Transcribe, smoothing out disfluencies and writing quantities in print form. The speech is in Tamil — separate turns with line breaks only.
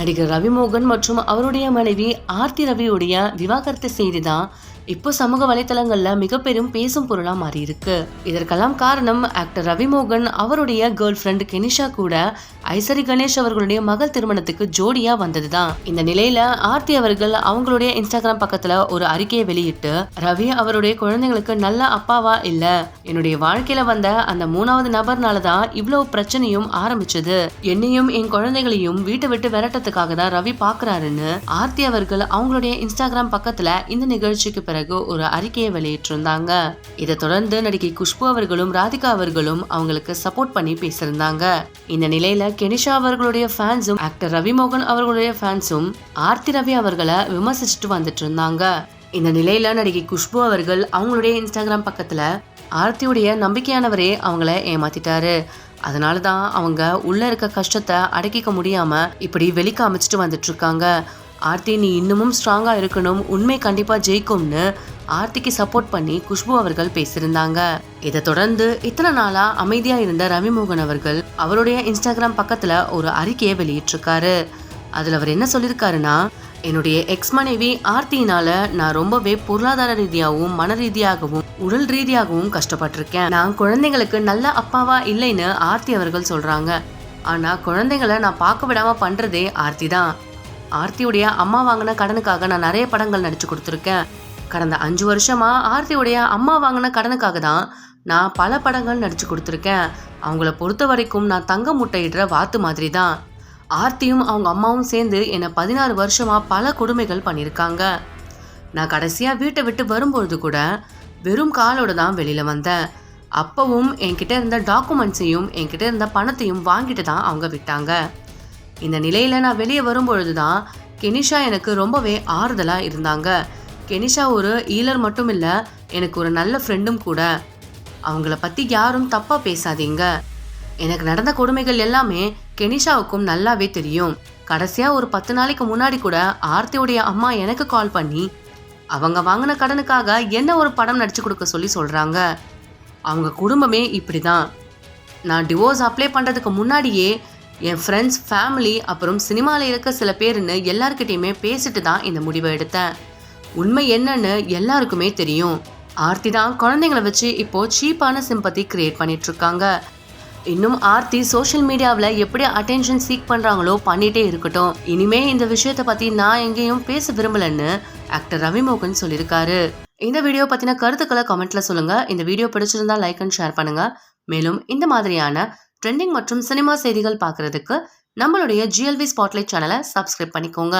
நடிகர் ரவிமோகன் மற்றும் அவருடைய மனைவி ஆர்த்தி ரவியுடைய விவாகரத்து செய்தி தான் இப்போ சமூக வலைத்தளங்கள்ல மிக பெரும் பேசும் பொருளா மாறி இருக்கு. இதற்கெல்லாம் காரணம் ஆக்டர் ரவிமோகன் அவருடைய கேர்ள் ஃபிரெண்ட் கெனிஷா கூட ஐசரி கணேஷ் அவர்களுடைய மகள் திருமணத்துக்கு ஜோடியா வந்ததுதான். இந்த நிலையில ஆர்த்தி அவர்கள் அவங்களுடைய இன்ஸ்டாகிராம் பக்கத்துல ஒரு அறிக்கையை வெளியிட்டு, ரவி அவருடைய குழந்தைங்களுக்கு நல்ல அப்பாவா இல்ல, என்னுடைய வாழ்க்கையில வந்த அந்த 3வது நபர்னாலதான் இவ்வளவு பிரச்சனையும் ஆரம்பிச்சது, என்னையும் என் குழந்தைகளையும் வீட்டை விட்டு விரட்டத்துக்காக தான் ரவி பாக்குறாருன்னு ஆர்த்தி அவர்கள் அவங்களுடைய இன்ஸ்டாகிராம் பக்கத்துல இந்த நிகழ்ச்சிக்கு பிறகு ஒரு அறிக்கையை வெளியிட்டிருந்தாங்க. இதை தொடர்ந்து நடிகை குஷ்பு அவர்களும் ராதிகா அவர்களும் அவங்களுக்கு சப்போர்ட் பண்ணி பேசியிருந்தாங்க. இந்த நிலையில கெனிஷா அவர்களுடைய ஃபேன்ஸும் ஆக்டர் ரவிமோகன் அவர்களுடைய ஃபேன்ஸும் ஆர்த்தி ரவி அவர்களை விமர்சிச்சுட்டு வந்துட்டு இருந்தாங்க. இந்த நிலையில நடிகை குஷ்பு அவர்கள் அவங்களுடைய இன்ஸ்டாகிராம் பக்கத்துல ஆர்த்தியுடைய நம்பிக்கையானவரே அவங்கள ஏமாத்திட்டாரு, அதனாலதான் அவங்க உள்ள இருக்க கஷ்டத்தை அடக்கிக்க முடியாம இப்படி வெளிக்க அமைச்சிட்டு வந்துட்டு இருக்காங்க, ஆர்த்தி நீ இன்னமும் ஸ்ட்ராங்கா இருக்கணும், உண்மை கண்டிப்பா ஜெயிக்கும்னு ஆர்த்திக்கு சப்போர்ட் பண்ணி குஷ்பு அவர்கள் பேசியிருந்தாங்க. இதை தொடர்ந்து இத்தனை நாளா அமைதியா இருந்த ரவிமோகன் அவர்கள் அவருடைய இன்ஸ்டாகிராம் பக்கத்துல ஒரு அறிக்கையை வெளியிட்டிருக்காரு. அதுல அவர் என்ன சொல்லியிருக்காருன்னா, என்னுடைய எக்ஸ் மனைவி ஆர்த்தியினால நான் ரொம்பவே பொருளாதார ரீதியாகவும் மன ரீதியாகவும் உடல் ரீதியாகவும் கஷ்டப்பட்டிருக்கேன். நான் குழந்தைங்களுக்கு நல்ல அப்பாவா இல்லைன்னு ஆர்த்தி அவர்கள் சொல்றாங்க. ஆனா குழந்தைங்களை நான் பார்க்க விடாம பண்றதே ஆர்த்தி தான். ஆர்த்தியுடைய அம்மா வாங்கின கடனுக்காக நான் நிறைய படங்கள் நடிச்சு கொடுத்துருக்கேன். கடந்த 5 வருஷமா ஆர்த்தியுடைய அம்மா வாங்கின கடனுக்காக தான் நான் பல படங்கள் நடிச்சு கொடுத்துருக்கேன். அவங்கள பொறுத்த வரைக்கும் நான் தங்க முட்டையிடுற வாத்து மாதிரி தான். ஆர்த்தியும் அவங்க அம்மாவும் சேர்ந்து என்னை 16 வருஷமா பல கொடுமைகள் பண்ணியிருக்காங்க. நான் கடைசியா வீட்டை விட்டு வரும்பொழுது கூட வெறும் காலோட தான் வெளியில வந்தேன். அப்பவும் என்கிட்ட இருந்த டாக்குமெண்ட்ஸையும் என்கிட்ட இருந்த பணத்தையும் வாங்கிட்டு தான் அவங்க விட்டாங்க. இந்த நிலையில நான் வெளியே வரும்பொழுதுதான் கெனிஷா எனக்கு ரொம்பவே ஆறுதலா இருந்தாங்க. கெனிஷா ஒரு ஈலர் மட்டும் இல்ல, எனக்கு ஒரு நல்ல ஃப்ரெண்டும் கூட. அவங்கள பத்தி யாரும் தப்பா பேசாதீங்க. எனக்கு நடந்த கொடுமைகள் எல்லாமே கெனிஷாவுக்கும் நல்லாவே தெரியும். கடைசியா ஒரு 10 நாளைக்கு முன்னாடி கூட ஆர்த்தியுடைய அம்மா எனக்கு கால் பண்ணி அவங்க வாங்கின கடனுக்காக என்ன ஒரு படம் நடிச்சு கொடுக்க சொல்றாங்க. அவங்க குடும்பமே இப்படிதான். நான் டிவோர்ஸ் அப்ளை பண்றதுக்கு முன்னாடியே என் ஃப்ரெண்ட்ஸ், ஃபேமிலி, அப்புறம் சினிமாவில் இருக்க சில பேருன்னு எல்லாருக்கிட்டையுமே பேசிட்டு தான் இந்த முடிவை எடுத்தேன். உண்மை என்னன்னு எல்லாருக்குமே தெரியும். ஆர்த்தி தான் குழந்தைங்களை வச்சு இப்போ சீப்பான சிம்பத்தி கிரியேட் பண்ணிட்டு இருக்காங்க. இன்னும் ஆர்த்தி சோஷியல் மீடியாவில் எப்படி அட்டென்ஷன் சீக் பண்றாங்களோ பண்ணிட்டே இருக்கட்டும். இனிமே இந்த விஷயத்தை பத்தி நான் எங்கேயும் பேச விரும்பலன்னு ஆக்டர் ரவிமோகன் சொல்லியிருக்காரு. இந்த வீடியோ பத்தின கருத்துக்களை கமெண்ட்ல சொல்லுங்க. இந்த வீடியோ பிடிச்சிருந்தா லைக் அண்ட் ஷேர் பண்ணுங்க. மேலும் இந்த மாதிரியான ட்ரெண்டிங் மற்றும் சினிமா செய்திகள் பார்க்கறதுக்கு நம்மளுடைய GLV ஸ்பாட்லைட் சேனலை சப்ஸ்கிரைப் பண்ணிக்கோங்க.